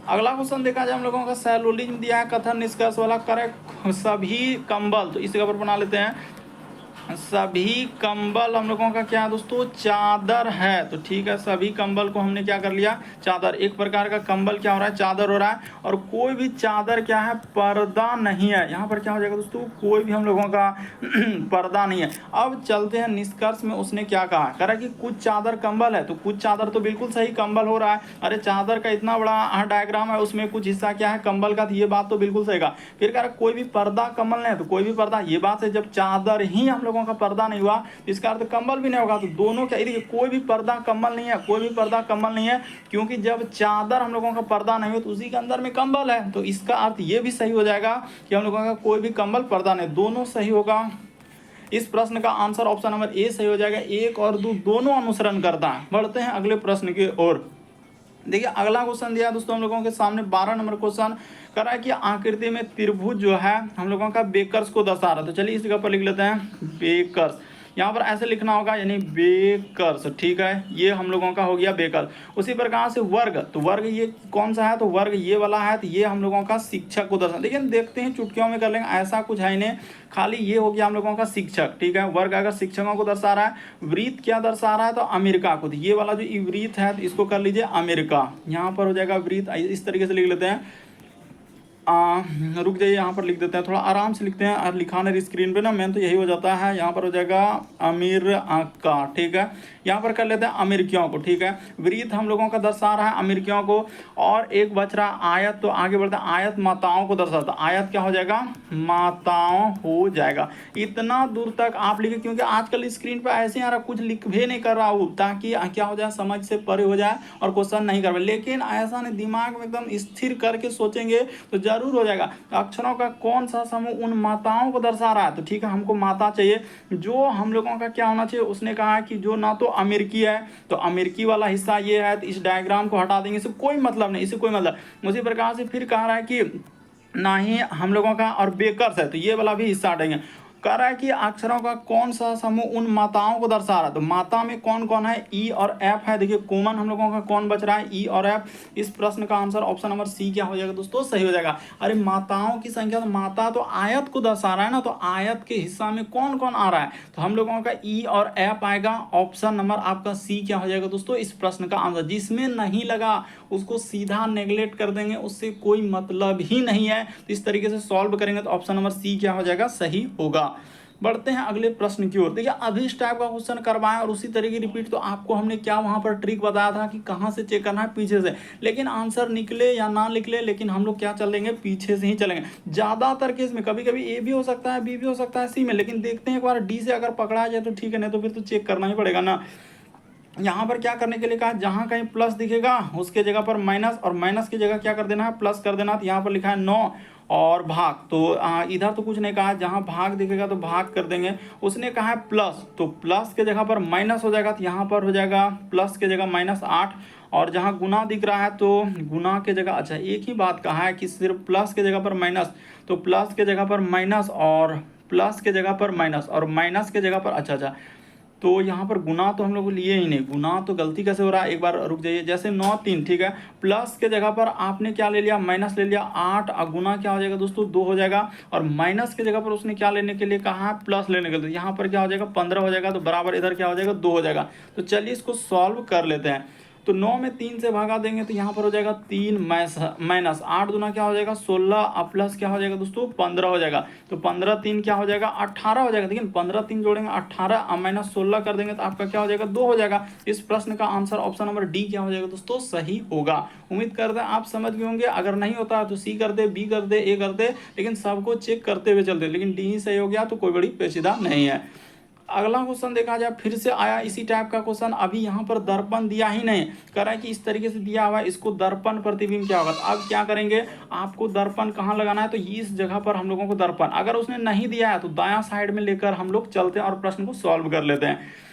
अगला क्वेश्चन देखा जाए हम लोगों का, सैलोलिज्म दिया है, कथन निष्कर्ष वाला, करेक्ट। सभी कंबल, तो इसी पर बना लेते हैं, सभी कंबल हम लोगों का क्या है दोस्तों, चादर है। तो ठीक है, सभी कंबल को हमने क्या कर लिया, चादर। एक प्रकार का कंबल क्या हो रहा है, चादर हो रहा है। और कोई भी चादर क्या है, पर्दा नहीं है। यहाँ पर क्या हो जाएगा दोस्तों, कोई भी हम लोगों का पर्दा नहीं है। अब चलते हैं निष्कर्ष में, उसने क्या कहा, कह रहा है कि कुछ चादर कंबल है, तो कुछ चादर तो बिल्कुल सही कंबल हो रहा है। अरे चादर का इतना बड़ा डायग्राम है, उसमें कुछ हिस्सा क्या है कंबल का, तो ये बात तो बिल्कुल सही कहा। फिर कह रहा है कोई भी पर्दा कंबल नहीं है, तो कोई भी पर्दा, ये बात है। जब चादर ही हम लोगों का पर्दा नहीं हुआ, इसका अर्थ कंबल भी नहीं होगा। तो दोनों क्या, देखिए कोई भी पर्दा कंबल नहीं है, कोई भी पर्दा कंबल नहीं है, क्योंकि जब चादर हम लोगों का पर्दा नहीं हो तो उसी के अंदर में कंबल है। तो इसका अर्थ ये भी सही हो जाएगा कि हम लोगों का कोई भी कंबल पर्दा नहीं, दोनों सही होगा। इस प्रश्न का आंसर ऑप्शन नंबर ए सही हो जाएगा। 1 और 2 दोनों अनुसरण करता है। बढ़ते हैं अगले प्रश्न की ओर। देखिए अगला क्वेश्चन दिया दोस्तों हम लोगों के सामने 12 नंबर क्वेश्चन कर रहा है कि आकृति में त्रिभुज जो है हम लोगों का बेकर्स को दर्शा रहा है। तो चलिए इस जगह पर लिख लेते हैं बेकर्स। यहाँ पर ऐसे लिखना होगा, यानी बेकर्स। ठीक है, ये हम लोगों का हो गया बेकर। उसी प्रकार से वर्ग, तो वर्ग ये कौन सा है, तो वर्ग ये वाला है। तो ये हम लोगों का शिक्षक को दर्शा, लेकिन देखते हैं चुटकियों में कर लेंगे, ऐसा कुछ है नहीं, खाली ये हो गया हम लोगों का शिक्षक। ठीक है, वर्ग अगर शिक्षकों को दर्शा रहा है। वृत्त क्या दर्शा रहा है, तो अमेरिका को। तो ये वाला जो वृत्त है तो इसको कर लीजिए अमेरिका। यहाँ पर हो जाएगा वृत्त, इस तरीके से लिख लेते हैं। रुक जाइए, यहाँ पर लिख देते हैं, थोड़ा आराम से लिखते हैं। और लिखाने स्क्रीन पे ना मेन तो यही हो जाता है। यहाँ पर हो जाएगा अमेरिका। ठीक है, यहाँ पर कर लेते हैं अमेरिकियों को। ठीक है, वृत्त हम लोगों का दर्शा रहा है अमेरिकियों को। और एक बच रहा आयत, तो आगे बढ़ते हैं। आयत माताओं को दर्शाता, आयत क्या हो जाएगा, माताओं हो जाएगा। इतना दूर तक आप लिखे, क्योंकि आजकल स्क्रीन पर ऐसे आ रहा, कुछ लिख भी नहीं कर रहा हूँ, ताकि क्या हो जाए, समझ से परे हो जाए और क्वेश्चन नहीं कर पाए। लेकिन ऐसा नहीं, दिमाग में एकदम स्थिर करके सोचेंगे तो जरूर हो जाएगा। अक्षरों का कौन सा समूह उन माताओं को दर्शा रहा है, तो ठीक है हमको माता चाहिए। जो हम लोगों का क्या होना चाहिए, उसने कहा कि जो ना तो अमेरिकी है, तो अमेरिकी वाला हिस्सा ये है, तो इस डायग्राम को हटा देंगे, इससे कोई मतलब नहीं, इससे कोई मतलब। उसी प्रकार से फिर कह रहा है कि ना ही हम लोगों का और बेकर्स है, तो ये वाला भी हिस्सा हटेंगे। कह रहा है कि अक्षरों का कौन सा समूह उन माताओं को दर्शा रहा है, तो माता में कौन कौन है, ई और एफ है। देखिए कॉमन हम लोगों का कौन बच रहा है, ई और एफ। इस प्रश्न का आंसर ऑप्शन नंबर सी क्या हो जाएगा दोस्तों, सही हो जाएगा। अरे माताओं की संख्या, तो माता तो आयत को दर्शा रहा है ना, तो आयत के हिस्सा में कौन कौन आ रहा है, तो हम लोगों का ई और एफ आएगा। ऑप्शन नंबर आपका सी क्या हो जाएगा दोस्तों, इस प्रश्न का आंसर। जिसमें नहीं लगा उसको सीधा नेग्लेक्ट कर देंगे, उससे कोई मतलब ही नहीं है। तो इस तरीके से सॉल्व करेंगे तो ऑप्शन नंबर सी क्या हो जाएगा, सही होगा। बढ़ते हैं अगले प्रश्न की ओर। देखिए अभी इस टाइप का क्वेश्चन करवाएं और उसी तरीके रिपीट, तो आपको हमने क्या वहां पर ट्रिक बताया था कि कहां से चेक करना है, पीछे से। लेकिन आंसर निकले या ना निकले, लेकिन हम लोग क्या चलेंगे, पीछे से ही चलेंगे। ज्यादातर केस में कभी कभी ए भी हो सकता है, बी भी हो सकता है, सी में, लेकिन देखते हैं एक बार डी से अगर पकड़ा जाए तो ठीक है, नहीं तो फिर तो चेक करना ही पड़ेगा ना। यहाँ पर क्या करने के लिए कहा, जहां कहीं प्लस दिखेगा उसके जगह पर माइनस, और माइनस की जगह क्या कर देना है, प्लस कर देना। तो यहाँ पर लिखा है 9 और भाग, तो इधर तो कुछ नहीं कहा, जहां भाग दिखेगा तो भाग कर देंगे। उसने कहा है प्लस, तो प्लस के जगह पर माइनस हो जाएगा, तो यहाँ पर हो जाएगा प्लस के जगह -8। और जहां गुना दिख रहा है तो गुना के जगह, अच्छा एक ही बात कहा है कि सिर्फ प्लस के जगह पर माइनस, तो प्लस के जगह पर माइनस और प्लस के जगह पर माइनस और माइनस के जगह पर, अच्छा तो यहाँ पर गुना तो हम लोग लिए ही नहीं, गुना तो गलती कैसे हो रहा है, एक बार रुक जाइए। जैसे 9 3, ठीक है, प्लस के जगह पर आपने क्या ले लिया, माइनस ले लिया 8, और गुना क्या हो जाएगा दोस्तों 2 हो जाएगा, और माइनस के जगह पर उसने क्या लेने के लिए कहा है, प्लस लेने के लिए, यहाँ पर क्या हो जाएगा 15 हो जाएगा, तो बराबर इधर क्या हो जाएगा 2 हो जाएगा। तो चलिए इसको सॉल्व कर लेते हैं। तो 9 में 3 से भागा देंगे तो यहाँ पर हो जाएगा 3 माइनस 8 दूना क्या हो जाएगा 16, और प्लस क्या हो जाएगा दोस्तों 15 हो जाएगा। तो 15 3 क्या हो जाएगा 18 हो जाएगा। देखिए 15 3 जोड़ेंगे 18, और माइनस 16 कर देंगे तो आपका क्या हो जाएगा 2 हो जाएगा। इस प्रश्न का आंसर ऑप्शन नंबर डी क्या हो जाएगा दोस्तों, सही होगा। उम्मीद करते हैं आप समझ गए होंगे। अगर नहीं होता तो सी कर दे, बी कर दे, ए कर दे, लेकिन सबको चेक करते हुए चलते, लेकिन डी ही सही हो गया तो कोई बड़ी पेचीदा नहीं है। अगला क्वेश्चन देखा जाए, फिर से आया इसी टाइप का क्वेश्चन। अभी यहाँ पर दर्पण दिया ही नहीं, कह रहा है कि इस तरीके से दिया हुआ है, इसको दर्पण प्रतिबिंब क्या होगा। तो अब क्या करेंगे, आपको दर्पण कहाँ लगाना है, तो इस जगह पर हम लोगों को दर्पण, अगर उसने नहीं दिया है तो दायां साइड में लेकर हम लोग चलते हैं और प्रश्न को सॉल्व कर लेते हैं।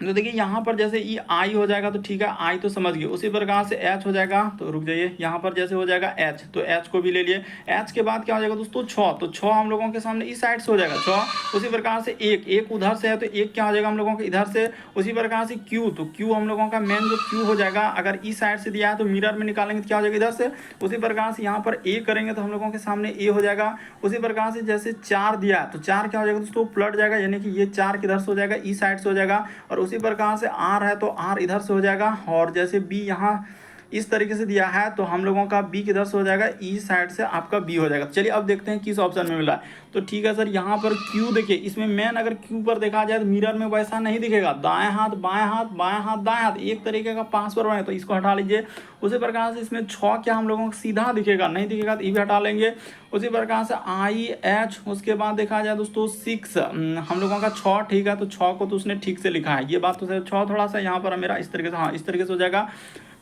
तो देखिए यहाँ पर जैसे ई आई हो जाएगा तो ठीक है, आई तो समझ गए। उसी प्रकार से एच हो जाएगा, तो रुक जाइए, यहाँ पर जैसे हो जाएगा एच, तो एच को भी ले लिए। एच के बाद क्या हो जाएगा दोस्तों 6, तो 6 हम लोगों के सामने इस साइड से हो जाएगा 6। उसी प्रकार से एक उधर से है तो एक क्या हो जाएगा हम लोगों के इधर से। उसी प्रकार से क्यू, तो क्यू हम लोगों का मेन जो क्यू हो जाएगा, अगर इस साइड से दिया है तो मिरर में निकालेंगे तो क्या हो जाएगा इधर से। उसी प्रकार से यहाँ पर ए करेंगे तो हम लोगों के सामने ए हो जाएगा। उसी प्रकार से जैसे 4 दिया है तो 4 क्या हो जाएगा दोस्तों पलट जाएगा, यानी कि ये 4 किधर से हो जाएगा, ई साइड से हो जाएगा। और उसी प्रकार से आर है तो आर इधर से हो जाएगा। और जैसे बी यहाँ इस तरीके से दिया है तो हम लोगों का बी किधर से हो जाएगा, ई साइड से आपका बी हो जाएगा। चलिए अब देखते हैं किस ऑप्शन में मिला है। तो ठीक है सर, यहाँ पर क्यू देखिए, इसमें मेन अगर क्यू पर देखा जाए तो मिरर में वैसा नहीं दिखेगा, दाएं हाथ बाएं हाथ, बाएं हाथ दाएं हाथ, एक तरीके का पासवर्ड बने, तो इसको हटा लीजिए। उसी प्रकार से इसमें 6 क्या हम लोगों को सीधा दिखेगा, नहीं दिखेगा तो ये भी हटा लेंगे। उसी प्रकार से आई एच, उसके बाद देखा जाए दोस्तों 6 हम लोगों का 6, ठीक है, तो 6 को तो उसने ठीक से लिखा है, ये बात तो सर 6 थोड़ा सा यहाँ पर मेरा इस तरीके से, हाँ इस तरीके से हो जाएगा।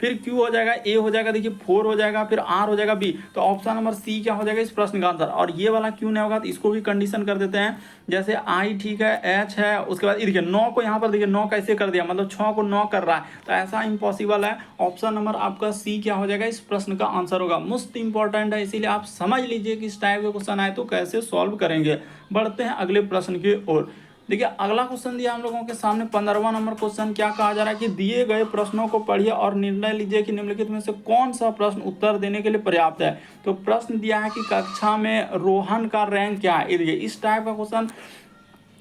फिर Q हो जाएगा, A हो जाएगा, देखिए 4 हो जाएगा, फिर R हो जाएगा, B। तो ऑप्शन नंबर C क्या हो जाएगा इस प्रश्न का आंसर। और ये वाला Q नहीं होगा तो इसको भी कंडीशन कर देते हैं, जैसे I ठीक है, H है, उसके बाद देखिए 9 को यहाँ पर देखिए 9 कैसे कर दिया, मतलब 6 को 9 कर रहा है, तो ऐसा इम्पॉसिबल है। ऑप्शन नंबर आपका C क्या हो जाएगा इस प्रश्न का आंसर होगा। मोस्ट इंपॉर्टेंट है, इसीलिए आप समझ लीजिए कि इस टाइप के क्वेश्चन आए तो कैसे सॉल्व करेंगे। बढ़ते हैं अगले प्रश्न की ओर। देखिए अगला क्वेश्चन दिया हम लोगों के सामने 15वां नंबर क्वेश्चन। क्या कहा जा रहा है कि दिए गए प्रश्नों को पढ़िए और निर्णय लीजिए कि निम्नलिखित में से कौन सा प्रश्न उत्तर देने के लिए पर्याप्त है। तो प्रश्न दिया है कि कक्षा में रोहन का रैंक क्या है। देखिए इस टाइप का क्वेश्चन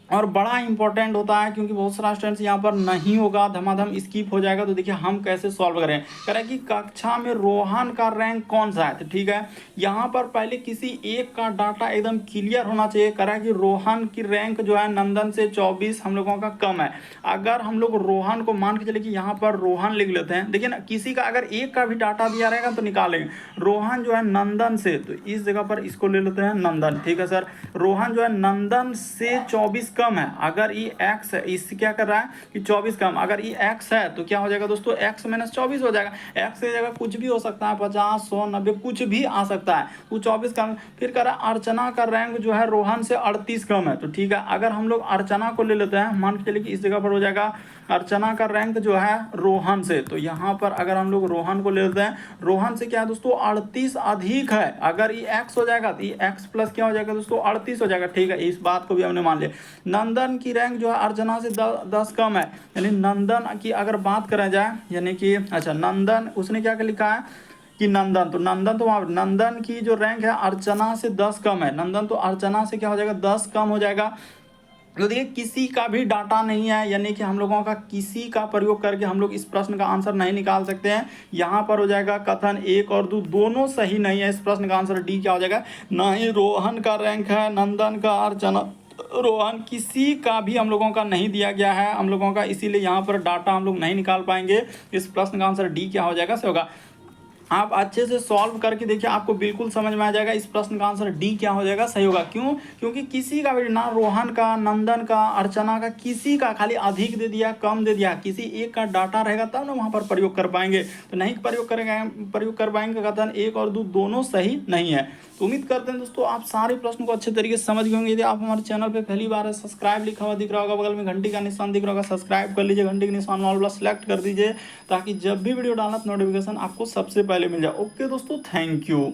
और बड़ा इंपॉर्टेंट होता है, क्योंकि बहुत सारा स्टूडेंट्स यहाँ पर नहीं होगा, धमाधम स्किप हो जाएगा। तो देखिए हम कैसे सॉल्व करें, कह रहे हैं कि कक्षा में रोहन का रैंक कौन सा है। तो ठीक है, यहाँ पर पहले किसी एक का डाटा एकदम क्लियर होना चाहिए। कह रहा है कि रोहन की रैंक जो है नंदन से 24 हम लोगों का कम है। अगर हम लोग रोहन को मान के चले कि यहाँ पर रोहन लिख लेते हैं, देखिए ना किसी का अगर एक का भी डाटा दिया रहेगा तो निकालेंगे। रोहन जो है नंदन से, तो इस जगह पर इसको ले लेते हैं नंदन, ठीक है सर। रोहन जो है नंदन से 24 कम है। अगर ये x है, इससे क्या कर रहा है कि 24 कम, अगर ये x है तो क्या हो जाएगा दोस्तों x माइनस 24 हो जाएगा। x की जगह कुछ भी हो सकता है, 50 100 90 कुछ भी आ सकता है, तो 24 कम। फिर कह रहा है अर्चना का रैंक जो है रोहन से 38 कम है। तो ठीक है, अगर हम लोग अर्चना को ले लेते हैं, मान के चलिए कि इस जगह पर हो जाएगा अर्चना का रैंक जो है रोहन से, तो यहाँ पर अगर हम लोग रोहन को ले लेते हैं, रोहन से क्या है दोस्तों 38 अधिक है। अगर ये x हो जाएगा तो ये x प्लस क्या हो जाएगा दोस्तों 38 हो जाएगा, ठीक है, इस बात को भी हमने मान लिया। नंदन की रैंक जो है अर्चना से 10 कम है, यानी नंदन की अगर बात करा जाए, यानी कि अच्छा नंदन उसने क्या लिखा है कि नंदन, तो नंदन तो वहाँ नंदन की जो रैंक है अर्चना से 10 कम है। नंदन तो अर्चना से क्या हो जाएगा 10 कम हो जाएगा। तो देखिए किसी का भी डाटा नहीं है, यानी कि हम लोगों का किसी का प्रयोग करके हम लोग इस प्रश्न का आंसर नहीं निकाल सकते हैं। यहाँ पर हो जाएगा कथन 1 और 2 दोनों सही नहीं है। इस प्रश्न का आंसर डी क्या हो जाएगा, ना ही रोहन का रैंक है, नंदन का, अर्चना, रोहन किसी का भी हम लोगों का नहीं दिया गया है हम लोगों का, इसीलिए यहाँ पर डाटा हम लोग नहीं निकाल पाएंगे। इस प्रश्न का आंसर डी क्या हो जाएगा, सही होगा। आप अच्छे से सॉल्व करके देखिए, आपको बिल्कुल समझ में आ जाएगा इस प्रश्न का आंसर डी क्या हो जाएगा, सही होगा। क्यों, क्योंकि किसी का भी ना रोहन का, नंदन का, अर्चना का, किसी का खाली अधिक दे दिया कम दे दिया, किसी एक का डाटा रहेगा तब ना वहाँ पर प्रयोग कर पाएंगे, तो नहीं प्रयोग कर पाएंगे। कथन 1 और 2 दोनों सही नहीं है। तो उम्मीद करते हैं दोस्तों आप सारे प्रश्न को अच्छे तरीके से समझ गए होंगे। यदि आप हमारे चैनल पे पहली बार है, सब्सक्राइब लिखा हुआ दिख रहा होगा, बगल में घंटी का निशान दिख रहा होगा, सब्सक्राइब कर लीजिए, घंटी के निशान वाला सेलेक्ट कर दीजिए, ताकि जब भी वीडियो डालना तो नोटिफिकेशन आपको सबसे पहले मिल जाए। ओके दोस्तों, थैंक यू।